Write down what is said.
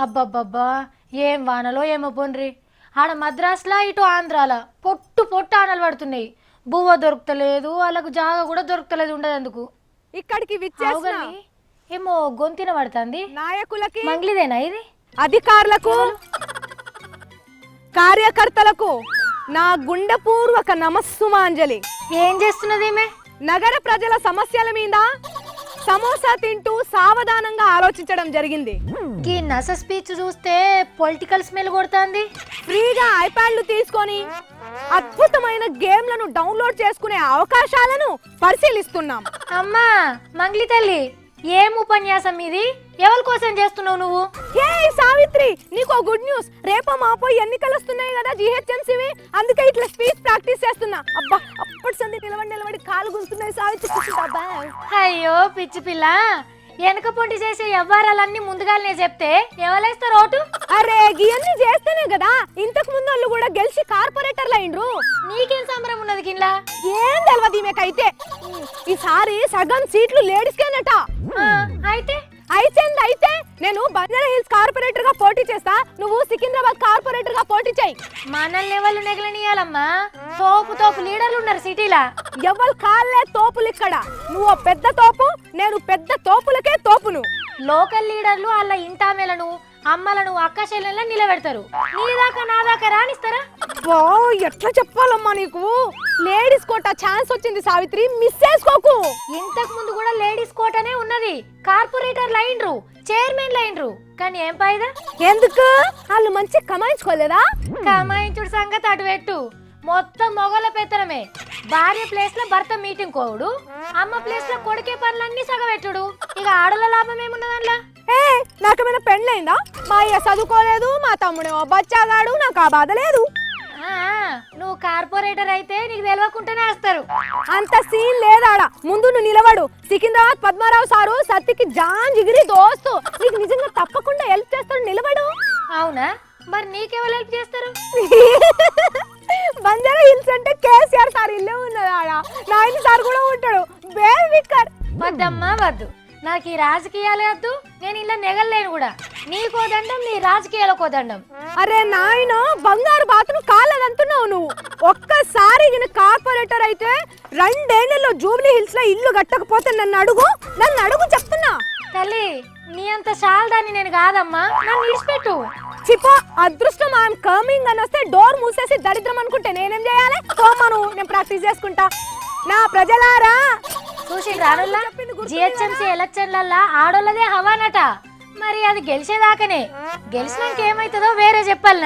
అబ్బబ్బబ్బా ఏం వానలో ఏమో పోన్రి. ఆడ మద్రాసులా ఇటు ఆంధ్రాల పొట్టు పొట్టు ఆనలు పడుతున్నాయి. బువ్వ దొరుకుతలేదు, వాళ్ళకు జాగా కూడా దొరుకుతలేదు ఉండదందుకు. ఇక్కడికి ఏమో గొంతిన పడుతుంది. నాయకులకి మంగ్లీదేనా ఇది? అధికారులకు కార్యకర్తలకు నా గుండెపూర్వక నమస్సుమాంజలి. ఏం చేస్తున్నది ఈమె? నగర ప్రజల సమస్యల మీద సమోసా తింటూ సావధానంగా ఆలోచించడం జరిగింది. ఈ నస స్పీచ్ చూస్తే పొలిటికల్ స్మెల్ కొడుతుంది. ఫ్రీగా ఐప్యాడ్లు తీసుకొని అద్భుతమైన గేమ్లను డౌన్లోడ్ చేసుకునే అవకాశాలను పరిశీలిస్తున్నాం. అమ్మా మంగ్లీ తల్లి, ఏం ఉపన్యాసం ఇది? ఎవరి కోసం చేస్తున్నావు నువ్వు? హే సావిత్రి, నీకు గుడ్ న్యూస్. రేపో మాపో ఎన్నికలు వస్తున్నాయి కదా జిహెచ్ఎంసీవి, అందుకే ఇట్లా స్పీచ్ ప్రాక్టీస్ చేస్తున్నా. అబ్బా అప్పటి సంది నిలబడి కాలు గుంతున్నాయి సావిత్రి. అయ్యో పిచ్చి పిల్ల, వెనక పొంటి చేసే వ్యవహారాలన్నీ ముందుగానే చెప్తే ఎవరేస్తారు ఓటు? అరే గియన్ని చేస్తేనే కదా ఇంతకు ముందు వాళ్ళు కూడా గెలిచి కార్పొరేటర్లు అయిండ్రు. నీకేం సంబరం ఉన్నది గిన్లా? ఏం తెలియదు ఈమెకైతే. ఈసారి సగం సీట్లు లేడీస్కేనట. అయితే నేను బంజారా హిల్స్ కార్పొరేటర్ గా పోటీ చేస్తా, నువ్వు సికింద్రాబాద్ కార్పొరేటర్ గా పోటీ చేయి. మనల్ని ఎవరు నెగలనియాలమ్మా? తోపు లీడర్లు ఉన్నారు సిటీలా. ఎవరు కాళ్ళే తోపులు ఇక్కడ. నువ్వు పెద్ద తోపు, నేను పెద్ద తోపులకే తోపును. లోకల్ లీడర్లు వాళ్ళ ఇంటామెలను అమ్మలను అక్క చెల్లెలను నిలబెడతారు. నీ దాకా నా దాకా రానిస్తారా? ఎట్లా చెప్పాలమ్మా నీకు? లేడీస్ కోట ఛాన్స్ వచ్చింది సావిత్రి, మిస్ చేసుకోకు. ఇంతకు ముందు కూడా లేడీస్ కోటనే ఉన్నది. కార్పొరేటర్లు అయిండ్రు, చైర్మన్ అయిండ్రు, కానీ ఏం ఫాయిదా? ఎందుకు? వాళ్ళు మంచి కమాయించుకోలేదా? కమాయించుడు సంగతి అటు పెట్టు, మొత్తం మొగల పెత్తనమే. భార్య ప్లేస్ లో భర్త మీటింగ్ కోవుడు, అమ్మ ప్లేస్ లో కొడుకే పనులన్నీ సగబెట్టుడు. ఇక ఆడల లాభం ఏమున్నదల్లా? నాకేమైనా పెళ్ళైందా? మా అయ్య చదువుకోలేదు, మా తమ్ముడేమో బచ్చాగాడు, నాకు ఆ బాధ లేదు. నువ్వు కార్పొరేటర్ అయితే నీకు తెలియకుండానే వేస్తారు. అంత సీన్ లేదాడా. ముందు నువ్వు నిలబడు. సికింద్రాబాద్ పద్మారావు సారు సత్తికి జాన్ జిగిరి దోస్తు, నీకు నిజంగా తప్పకుండా హెల్ప్ చేస్తాడు. నిలబడు. అవునా? మరి నీకెవరు హెల్ప్ చేస్తారు? బంజారా హిల్స్ అంటే కేసీఆర్ సార్ ఇల్లే ఉన్నది. ఆడ నాయన సార్ కూడా ఉంటాడు. వద్దమ్మా వద్దు, నాకు ఈ రాజకీయాలు వద్దు. నేను ఇలా నెగలేను కూడా. నీకో దండం, నీ రాజకీయాలకో దండం. అరే నాయన, బంగారు బాతును కాళ్ళదంటున్నావు నువ్వు. ఒక్కసారి కార్పొరేటర్ అయితే 2 ఏళ్లలో జూబ్లీ హిల్స్ లో ఇల్లు కట్టకపోతే నన్ను అడుగు చెప్తున్నా. తల్లి, నీ అంత శాలదాన్ని నేను కాదమ్మా, నన్ను విడిచిపెట్టు. చిపో, అదృష్టం ఐఎమ్ కమింగ్ అని వస్తే డోర్ మూసేసి దరిద్రం అనుకుంటే నేనేం చేయాలి? పోమను, నేను ప్రాక్టీస్ చేసుకుంటా. నా ప్రజలారా, చూసి రానుల్లా జిహెచ్ఎంసీ ఎలక్షన్లల్లా ఆడోళ్ళదే హవానట. మరి అది గెలిచేదాకనే, గెలిచినాక ఏమైతుందో వేరే చెప్పాలి.